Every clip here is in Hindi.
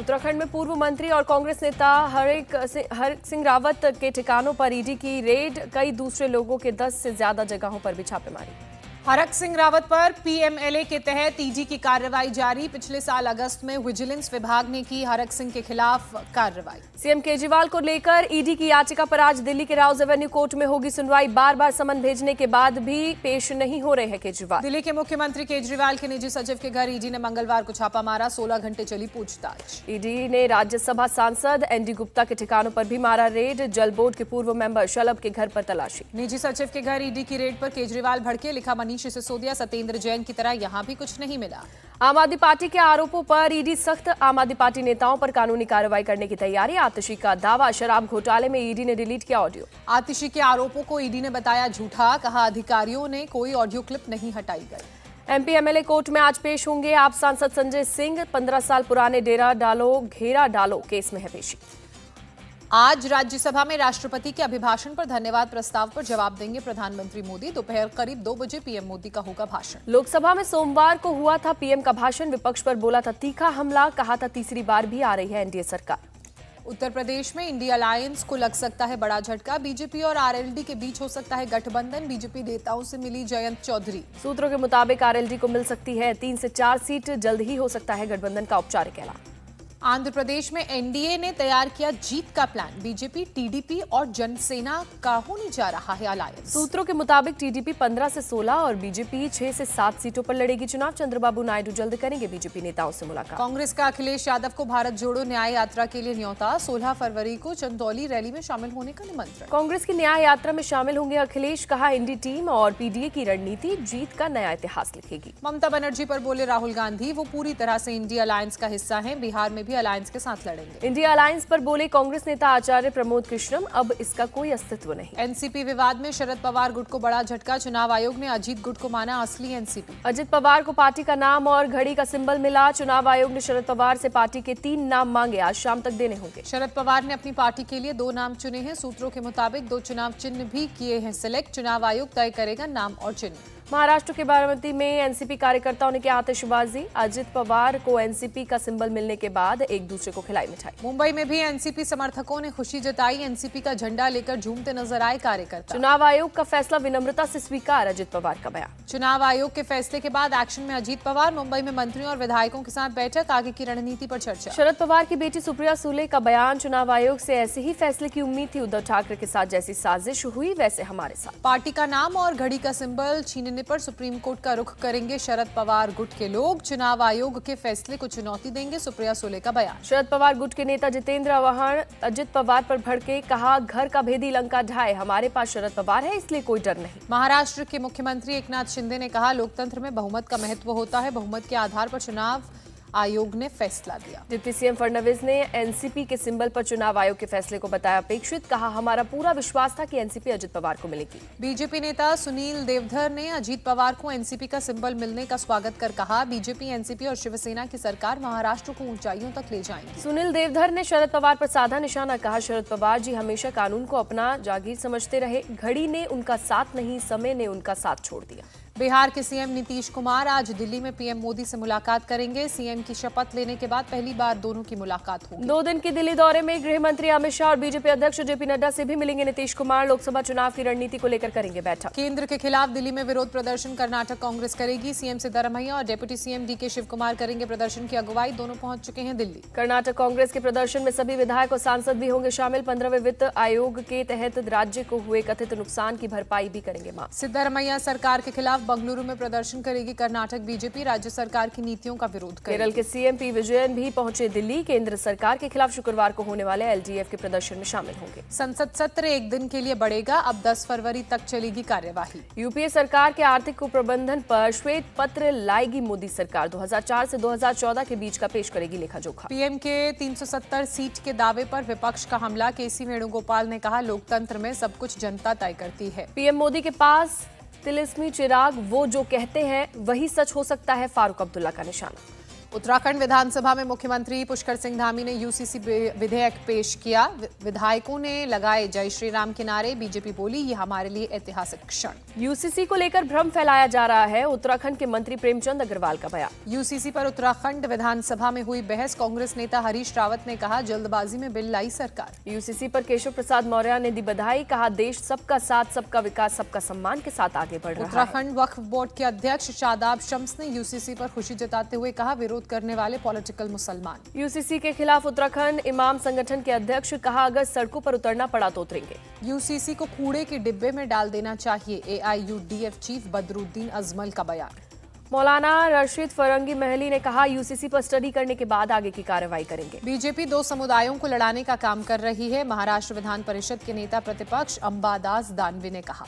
उत्तराखंड में पूर्व मंत्री और कांग्रेस नेता हरक सिंह रावत के ठिकानों पर ईडी की रेड, कई दूसरे लोगों के 10 से ज्यादा जगहों पर भी छापेमारी। हरक सिंह रावत पर पीएमएलए के तहत ईडी की कार्रवाई जारी। पिछले साल अगस्त में विजिलेंस विभाग ने की हरक सिंह के खिलाफ कार्रवाई। सीएम केजरीवाल को लेकर ईडी की याचिका पर आज दिल्ली के राउज एवेन्यू कोर्ट में होगी सुनवाई। बार बार समन भेजने के बाद भी पेश नहीं हो रहे हैं केजरीवाल। दिल्ली के मुख्यमंत्री केजरीवाल के निजी सचिव के घर ईडी ने मंगलवार को छापा मारा। 16 घंटे चली पूछताछ। ईडी ने राज्यसभा सांसद एनडी गुप्ता के ठिकानों पर भी मारा रेड। जल बोर्ड के पूर्व मेंबर शलभ के घर पर तलाशी। निजी सचिव के घर ईडी की रेड पर केजरीवाल भड़के, लिखा मनीष सिसोदिया सत्येंद्र जैन की तरह यहां भी कुछ नहीं मिला। आम आदमी पार्टी के आरोपों पर ईडी सख्त, आम आदमी पार्टी नेताओं पर कानूनी कार्रवाई करने की तैयारी। आतिशी का दावा, शराब घोटाले में ईडी ने डिलीट किया ऑडियो। आतिशी के आरोपों को ईडी ने बताया झूठा, कहा अधिकारियों ने कोई ऑडियो क्लिप नहीं हटाई गई। एमपी एमएलए कोर्ट में आज पेश होंगे। आप सांसद संजय सिंह, 15 साल पुराने घेरा डालो केस में है पेशी। आज राज्यसभा में राष्ट्रपति के अभिभाषण पर धन्यवाद प्रस्ताव पर जवाब देंगे प्रधानमंत्री मोदी। दोपहर करीब 2 बजे पीएम मोदी का होगा भाषण। लोकसभा में सोमवार को हुआ था पीएम का भाषण। विपक्ष पर बोला था तीखा हमला, कहा था तीसरी बार भी आ रही है एनडीए सरकार। उत्तर प्रदेश में इंडिया अलायंस को लग सकता है बड़ा झटका। बीजेपी और आरएलडी के बीच हो सकता है गठबंधन। बीजेपी नेताओं से मिली जयंत चौधरी। सूत्रों के मुताबिक आरएलडी को मिल सकती है 3 से 4 सीट। जल्द ही हो सकता है गठबंधन का औपचारिक ऐलान। आंध्र प्रदेश में एनडीए ने तैयार किया जीत का प्लान। बीजेपी, टीडीपी और जनसेना का होने जा रहा है अलायंस। सूत्रों के मुताबिक टीडीपी 15 से 16 और बीजेपी 6 से 7 सीटों पर लड़ेगी चुनाव। चंद्रबाबू नायडू जल्द करेंगे बीजेपी नेताओं से मुलाकात। कांग्रेस का अखिलेश यादव को भारत जोड़ो न्याय यात्रा के लिए न्योता। 16 फरवरी को चंदौली रैली में शामिल होने का निमंत्रण। कांग्रेस की न्याय यात्रा में शामिल होंगे अखिलेश, कहा इंडी टीम और पीडीए की रणनीति जीत का नया इतिहास लिखेगी। ममता बनर्जी पर बोले राहुल गांधी, वो पूरी तरह से इंडिया अलायंस का हिस्सा है। बिहार में भी अलायंस के साथ इंडिया अलायंस पर बोले कांग्रेस नेता आचार्य प्रमोद कृष्णम, अब इसका कोई अस्तित्व नहीं। एनसीपी विवाद में शरद पवार गुट को बड़ा झटका। चुनाव आयोग ने अजीत गुट को माना असली एनसीपी। अजित पवार को पार्टी का नाम और घड़ी का सिंबल मिला। चुनाव आयोग ने शरद पवार से पार्टी के 3 नाम मांगे, आज शाम तक देने होंगे। शरद पवार ने अपनी पार्टी के लिए 2 नाम चुने हैं। सूत्रों के मुताबिक 2 चुनाव चिन्ह भी किए हैं सिलेक्ट। चुनाव आयोग तय करेगा नाम और चिन्ह। महाराष्ट्र के बारामती में एनसीपी कार्यकर्ताओं ने की आतिशबाजी। अजित पवार को एनसीपी का सिंबल मिलने के बाद एक दूसरे को खिलाई मिठाई। मुंबई में भी एनसीपी समर्थकों ने खुशी जताई। एनसीपी का झंडा लेकर झूमते नजर आए कार्यकर्ता। चुनाव आयोग का फैसला विनम्रता से स्वीकार, अजित पवार का बयान। चुनाव आयोग के फैसले के बाद एक्शन में अजीत पवार। मुंबई में मंत्रियों और विधायकों के साथ बैठक, आगे की रणनीति पर चर्चा। शरद पवार की बेटी सुप्रिया सुले का बयान, चुनाव आयोग से ऐसे ही फैसले की उम्मीद थी। उद्धव ठाकरे के साथ जैसी साजिश हुई वैसे हमारे साथ। पार्टी का नाम और घड़ी का सिंबल छीनने पर सुप्रीम कोर्ट का रुख करेंगे शरद पवार गुट के लोग। चुनाव आयोग के फैसले को चुनौती देंगे, सुप्रिया सुले का बयान। शरद पवार गुट के नेता जितेंद्र आव्हान अजित पवार पर भड़के, कहा घर का भेदी लंका ढाए, हमारे पास शरद पवार है इसलिए कोई डर नहीं। महाराष्ट्र के मुख्यमंत्री एकनाथ शिंदे ने कहा लोकतंत्र में बहुमत का महत्व होता है। बहुमत के आधार पर चुनाव आयोग ने फैसला दिया। डिप्टी सीएम फडणवीस ने एनसीपी के सिंबल पर चुनाव आयोग के फैसले को बताया अपेक्षित, कहा हमारा पूरा विश्वास था कि एनसीपी अजित पवार को मिलेगी। बीजेपी नेता सुनील देवधर ने अजीत पवार को एनसीपी का सिंबल मिलने का स्वागत कर कहा बीजेपी, एनसीपी और शिवसेना की सरकार महाराष्ट्र को ऊंचाइयों तक ले जाएगी। सुनील देवधर ने शरद पवार पर साधा निशाना, कहा शरद पवार जी हमेशा कानून को अपना जागीर समझते रहे। घड़ी ने उनका साथ नहीं, समय ने उनका साथ छोड़ दिया। बिहार के सीएम नीतीश कुमार आज दिल्ली में पीएम मोदी से मुलाकात करेंगे। सीएम की शपथ लेने के बाद पहली बार दोनों की मुलाकात होगी। 2 दिन की दिल्ली दौरे में गृह मंत्री अमित शाह और बीजेपी अध्यक्ष जेपी नड्डा से भी मिलेंगे नीतीश कुमार। लोकसभा चुनाव की रणनीति को लेकर करेंगे बैठक। केंद्र के खिलाफ दिल्ली में विरोध प्रदर्शन कर्नाटक कांग्रेस करेगी। सीएम सिद्धरमैया और deputy CM DK Shivakumar करेंगे प्रदर्शन की अगुवाई। दोनों पहुंच चुके हैं दिल्ली। कर्नाटक कांग्रेस के प्रदर्शन में सभी विधायक और सांसद भी होंगे शामिल। 15वें वित्त आयोग के तहत राज्य को हुए कथित नुकसान की भरपाई भी करेंगे मां। सिद्धरमैया सरकार के खिलाफ बंगलुरु में प्रदर्शन करेगी कर्नाटक बीजेपी। राज्य सरकार की नीतियों का विरोध करेगी। केरल के सीएम पी विजयन भी पहुंचे दिल्ली। केंद्र सरकार के खिलाफ शुक्रवार को होने वाले एलडीएफ के प्रदर्शन में शामिल होंगे। संसद सत्र 1 दिन के लिए बढ़ेगा, अब 10 फरवरी तक चलेगी कार्यवाही। यूपीए सरकार के आर्थिक कुप्रबंधन पर श्वेत पत्र लाएगी मोदी सरकार। 2004 से 2014 के बीच का पेश करेगी लेखा जोखा। पीएम के 370 सीट के दावे पर विपक्ष का हमला। केसी वेणुगोपाल ने कहा लोकतंत्र में सब कुछ जनता तय करती है। पीएम मोदी के पास तिलिस्मी चिराग, वो जो कहते हैं वही सच हो सकता है, फारूक अब्दुल्ला का निशाना। उत्तराखंड विधानसभा में मुख्यमंत्री पुष्कर सिंह धामी ने यूसीसी विधेयक पेश किया। विधायकों ने लगाए जय श्री राम के नारे। बीजेपी बोली, ये हमारे लिए ऐतिहासिक क्षण। यूसीसी को लेकर भ्रम फैलाया जा रहा है, उत्तराखंड के मंत्री प्रेमचंद अग्रवाल का बयान। यूसीसी पर उत्तराखंड विधानसभा में हुई बहस। कांग्रेस नेता हरीश रावत ने कहा, जल्दबाजी में बिल लाई सरकार। यूसीसी पर केशव प्रसाद मौर्य ने दी बधाई, कहा देश सबका साथ, सबका विकास, सबका सम्मान के साथ आगे बढ़ रहा है। उत्तराखंड वक्फ बोर्ड के अध्यक्ष शादाब शम्स ने यूसीसी पर खुशी जताते हुए कहा, विरोध करने वाले पॉलिटिकल मुसलमान। यूसीसी के खिलाफ उत्तराखंड इमाम संगठन के अध्यक्ष, कहा अगर सड़कों पर उतरना पड़ा तो उतरेंगे। यूसीसी को कूड़े के डिब्बे में डाल देना चाहिए। एआईयूडीएफ चीफ बदरुद्दीन अजमल का बयान। मौलाना रशीद फरंगी महली ने कहा, यूसीसी पर स्टडी करने के बाद आगे की कार्रवाई करेंगे। बीजेपी दो समुदायों को लड़ाने का काम कर रही है। महाराष्ट्र विधान परिषद के नेता प्रतिपक्ष अंबादास दानवे ने कहा।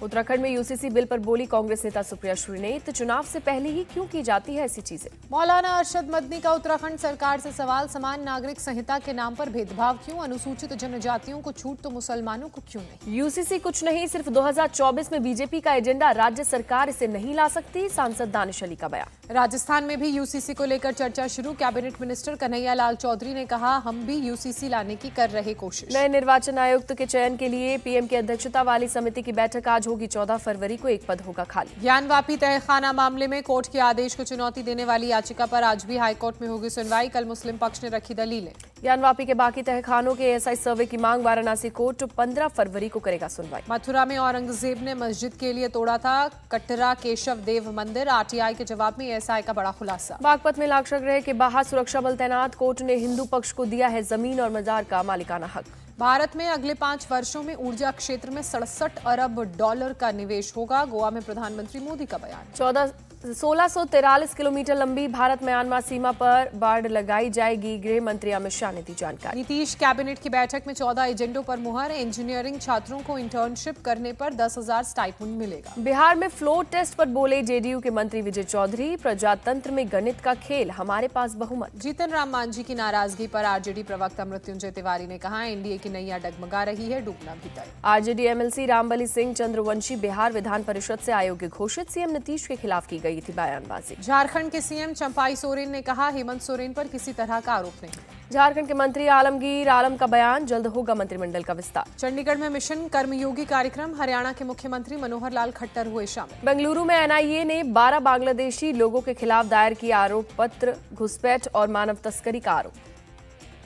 उत्तराखंड में यूसीसी बिल पर बोली कांग्रेस नेता सुप्रिया श्रीनेत, चुनाव से पहले ही क्यों की जाती है ऐसी चीजें। मौलाना अरशद मदनी का उत्तराखंड सरकार से सवाल, समान नागरिक संहिता के नाम पर भेदभाव क्यों? अनुसूचित जनजातियों को छूट तो मुसलमानों को क्यों नहीं? यूसीसी कुछ नहीं, सिर्फ 2024 में बीजेपी का एजेंडा, राज्य सरकार इसे नहीं ला सकती। सांसद दानिश अली का बयान। राजस्थान में भी यूसीसी को लेकर चर्चा शुरू। कैबिनेट मिनिस्टर कन्हैया लाल चौधरी ने कहा, हम भी यूसीसी लाने की कर रहे कोशिश। नए निर्वाचन आयुक्त के चयन के लिए पीएम की अध्यक्षता वाली समिति की बैठक आज होगी। 14 फरवरी को एक पद होगा खाली। ज्ञानवापी तहखाना मामले में कोर्ट के आदेश को चुनौती देने वाली याचिका पर आज भी हाईकोर्ट में होगी सुनवाई। कल मुस्लिम पक्ष ने रखी दलीलें। ज्ञानवापी के बाकी तहखानों के एएसआई सर्वे की मांग वाराणसी कोर्ट 15 फरवरी को करेगा सुनवाई। मथुरा में औरंगजेब ने मस्जिद के लिए तोड़ा था कटरा केशव देव मंदिर। आरटीआई के जवाब में एएसआई का बड़ा खुलासा। बागपत में लाक्षागृह के बाहर सुरक्षा बल तैनात। कोर्ट ने हिंदू पक्ष को दिया है जमीन और मजार का मालिकाना हक। भारत में अगले 5 वर्षों में ऊर्जा क्षेत्र में 67 अरब डॉलर का निवेश होगा। गोवा में प्रधानमंत्री मोदी का बयान। 1643 किलोमीटर लंबी भारत म्यांमार सीमा पर बाड़ लगाई जाएगी। गृह मंत्री अमित शाह ने दी जानकारी। नीतीश कैबिनेट की बैठक में 14 एजेंडों पर मुहर। इंजीनियरिंग छात्रों को इंटर्नशिप करने पर 10,000 स्टाइपेंड मिलेगा। बिहार में फ्लोर टेस्ट पर बोले जेडीयू के मंत्री विजय चौधरी, प्रजातंत्र में गणित का खेल, हमारे पास बहुमत। जीतन राम मांझी की नाराजगी पर आरजेडी प्रवक्ता मृत्युंजय तिवारी ने कहा, एनडीए की नैया डगमगा रही है, डूबना भी तय। आरजेडी एमएलसी रामबली सिंह चंद्रवंशी बिहार विधान परिषद से अयोग्य घोषित। सीएम नीतीश के खिलाफ की गई थी बयानबाजी। झारखंड के सीएम चंपाई सोरेन ने कहा, हेमंत सोरेन पर किसी तरह का आरोप नहीं। झारखंड के मंत्री आलमगीर आलम का बयान, जल्द होगा मंत्रिमंडल का विस्तार। चंडीगढ़ में मिशन कर्मयोगी कार्यक्रम। हरियाणा के मुख्यमंत्री मनोहर लाल खट्टर हुए शामिल। बेंगलुरु में एनआईए ने 12 बांग्लादेशी लोगों के खिलाफ दायर किया आरोप पत्र। घुसपैठ और मानव तस्करी का आरोप।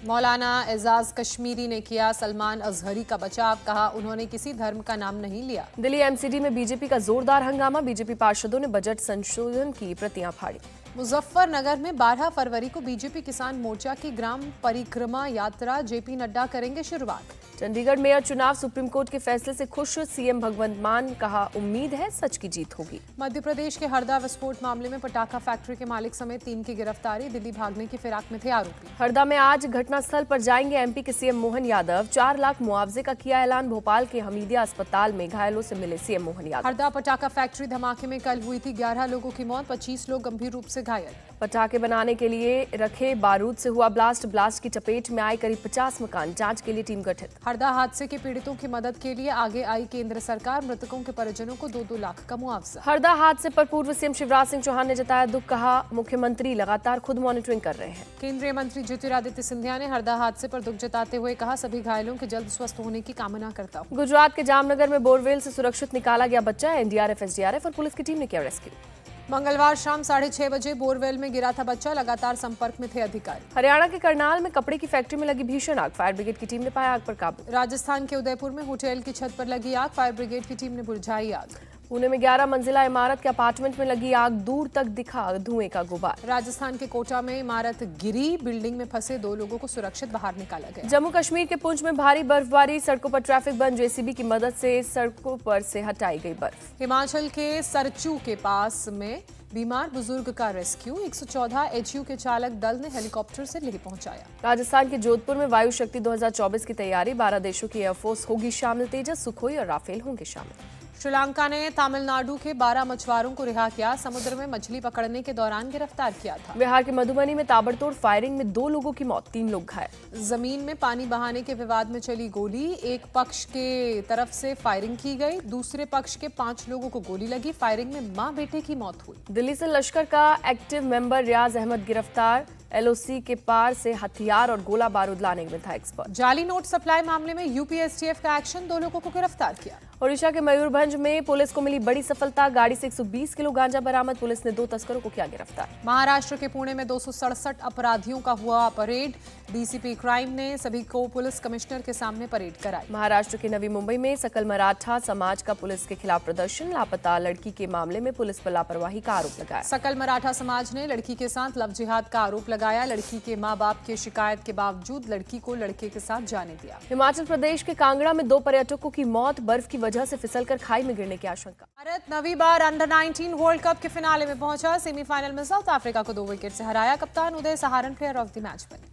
मौलाना एजाज कश्मीरी ने किया सलमान अजहरी का बचाव। कहा, उन्होंने किसी धर्म का नाम नहीं लिया। दिल्ली एमसीडी में बीजेपी का जोरदार हंगामा। बीजेपी पार्षदों ने बजट संशोधन की प्रतियां फाड़ी। मुजफ्फरनगर में 12 फरवरी को बीजेपी किसान मोर्चा की ग्राम परिक्रमा यात्रा। जेपी नड्डा करेंगे शुरुआत। चंडीगढ़ मेयर चुनाव, सुप्रीम कोर्ट के फैसले से खुश सीएम भगवंत मान, कहा उम्मीद है सच की जीत होगी। मध्य प्रदेश के हरदा विस्फोट मामले में पटाखा फैक्ट्री के मालिक समेत 3 की गिरफ्तारी। दिल्ली भागने की फिराक में थे आरोपी। हरदा में आज घटनास्थल पर जाएंगे एमपी के सीएम मोहन यादव। 4 लाख मुआवजे का किया ऐलान। भोपाल के हमीदिया अस्पताल में घायलों से मिले सीएम मोहन यादव। हरदा पटाखा फैक्ट्री धमाके में कल हुई थी 11 लोगों की मौत, 25 लोग गंभीर रूप से घायल। पटाखे बनाने के लिए रखे बारूद से हुआ ब्लास्ट। ब्लास्ट की चपेट में आए करीब 50 मकान। जांच के लिए टीम गठित। हरदा हादसे के पीड़ितों की मदद के लिए आगे आई केंद्र सरकार। मृतकों के परिजनों को 2-2 लाख का मुआवजा। हरदा हादसे पर पूर्व सीएम शिवराज सिंह चौहान ने जताया दुख। कहा मुख्यमंत्री लगातार खुद मॉनिटरिंग कर रहे हैं। केंद्रीय मंत्री ज्योतिरादित्य सिंधिया ने हरदा हादसे पर दुख जताते हुए कहा, सभी घायलों के जल्द स्वस्थ होने की कामना करता हूं। गुजरात के जामनगर में बोरवेल से सुरक्षित निकाला गया बच्चा। एनडीआरएफ, एसडीआरएफ और पुलिस की टीम ने किया रेस्क्यू। मंगलवार शाम 6:30 बजे बोरवेल में गिरा था बच्चा। लगातार संपर्क में थे अधिकारी। हरियाणा के करनाल में कपड़े की फैक्ट्री में लगी भीषण आग। फायर ब्रिगेड की टीम ने पाया आग पर काबू। राजस्थान के उदयपुर में होटल की छत पर लगी आग। फायर ब्रिगेड की टीम ने बुझाई आग। पुणे में 11 मंजिला इमारत के अपार्टमेंट में लगी आग। दूर तक दिखा धुएं का गुबार। राजस्थान के कोटा में इमारत गिरी। बिल्डिंग में फंसे 2 लोगों को सुरक्षित बाहर निकाला गया। जम्मू कश्मीर के पुंछ में भारी बर्फबारी। सड़कों पर ट्रैफिक बंद। जेसीबी की मदद से सड़कों पर से हटाई गई बर्फ। हिमाचल के सरचू के पास में बीमार बुजुर्ग का रेस्क्यू। 114 एचयू के चालक दल ने हेलीकॉप्टर से लेह पहुंचाया। राजस्थान के जोधपुर में वायु शक्ति 2024 की तैयारी। 12 देशों की एयरफोर्स होगी शामिल। तेजस, सुखोई और राफेल होंगे शामिल। श्रीलंका ने तमिलनाडु के 12 मछुआरों को रिहा किया। समुद्र में मछली पकड़ने के दौरान गिरफ्तार किया था। बिहार के मधुबनी में ताबड़तोड़ फायरिंग में 2 लोगों की मौत, 3 लोग घायल। जमीन में पानी बहाने के विवाद में चली गोली, एक पक्ष के तरफ से फायरिंग की गई, दूसरे पक्ष के 5 लोगों को गोली लगी। फायरिंग में मां बेटे की मौत हुई। दिल्ली से लश्कर का एक्टिव मेंबर रियाज अहमद गिरफ्तार, एलओसी के पार से हथियार और गोला बारूद लाने में था एक्सपर्ट। जाली नोट सप्लाई मामले में यूपीएसटीएफ का एक्शन, 2 लोगों को गिरफ्तार किया। ओडिशा के मयूरभंज में पुलिस को मिली बड़ी सफलता, गाड़ी से 120 किलो गांजा बरामद, पुलिस ने 2 तस्करों को किया गिरफ्तार। महाराष्ट्र के पुणे में 267 अपराधियों का हुआ परेड, डीसीपी क्राइम ने सभी को पुलिस कमिश्नर के सामने परेड कराई। महाराष्ट्र के नवी मुंबई में सकल मराठा समाज का पुलिस के खिलाफ प्रदर्शन, लापता लड़की के मामले में पुलिस पर लापरवाही का आरोप लगाया। सकल मराठा समाज ने लड़की के साथ लव जिहाद का आरोप लगाया। लड़की के मां बाप की शिकायत के बावजूद लड़की को लड़के के साथ जाने दिया। हिमाचल प्रदेश के कांगड़ा में 2 पर्यटकों की मौत, बर्फ की वजह से फिसलकर खाई में गिरने की आशंका। भारत नवी बार अंडर 19 वर्ल्ड कप के फिनाले में पहुंचा। सेमीफाइनल में साउथ अफ्रीका को 2 विकेट से हराया। कप्तान उदय सहारन प्लेयर ऑफ द मैच बने।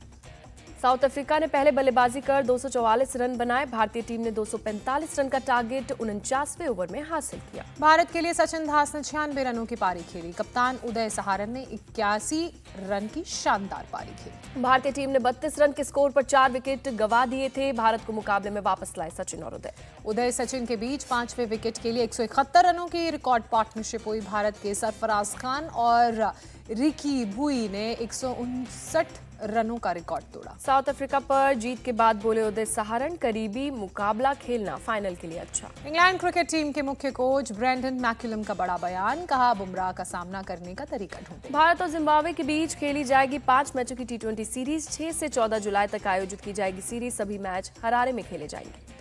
साउथ अफ्रीका ने पहले बल्लेबाजी कर 244 रन बनाए। भारतीय टीम ने 245 रन का टारगेट 49वें ओवर में हासिल किया। भारत के लिए सचिन दास ने 96 रनों की पारी खेली। कप्तान उदय सहारन ने 81 रन की शानदार पारी खेली। भारतीय टीम ने 32 रन के स्कोर पर 4 विकेट गंवा दिए थे। भारत को मुकाबले में वापस लाए सचिन और उदय सचिन के बीच 5वें विकेट के लिए 171 रनों की रिकॉर्ड पार्टनरशिप हुई। भारत के सरफराज खान और रिकी भुई ने 159 रनों का रिकॉर्ड तोड़ा। साउथ अफ्रीका पर जीत के बाद बोले उदय सहारन, करीबी मुकाबला खेलना फाइनल के लिए अच्छा। इंग्लैंड क्रिकेट टीम के मुख्य कोच ब्रेंडन मैकुलम का बड़ा बयान, कहा बुमराह का सामना करने का तरीका ढूंढे। भारत और जिम्बाब्वे के बीच खेली जाएगी 5 मैचों की T20 सीरीज। 6 से 14 जुलाई तक आयोजित की जाएगी सीरीज। सभी मैच हरारे में खेले जाएंगे।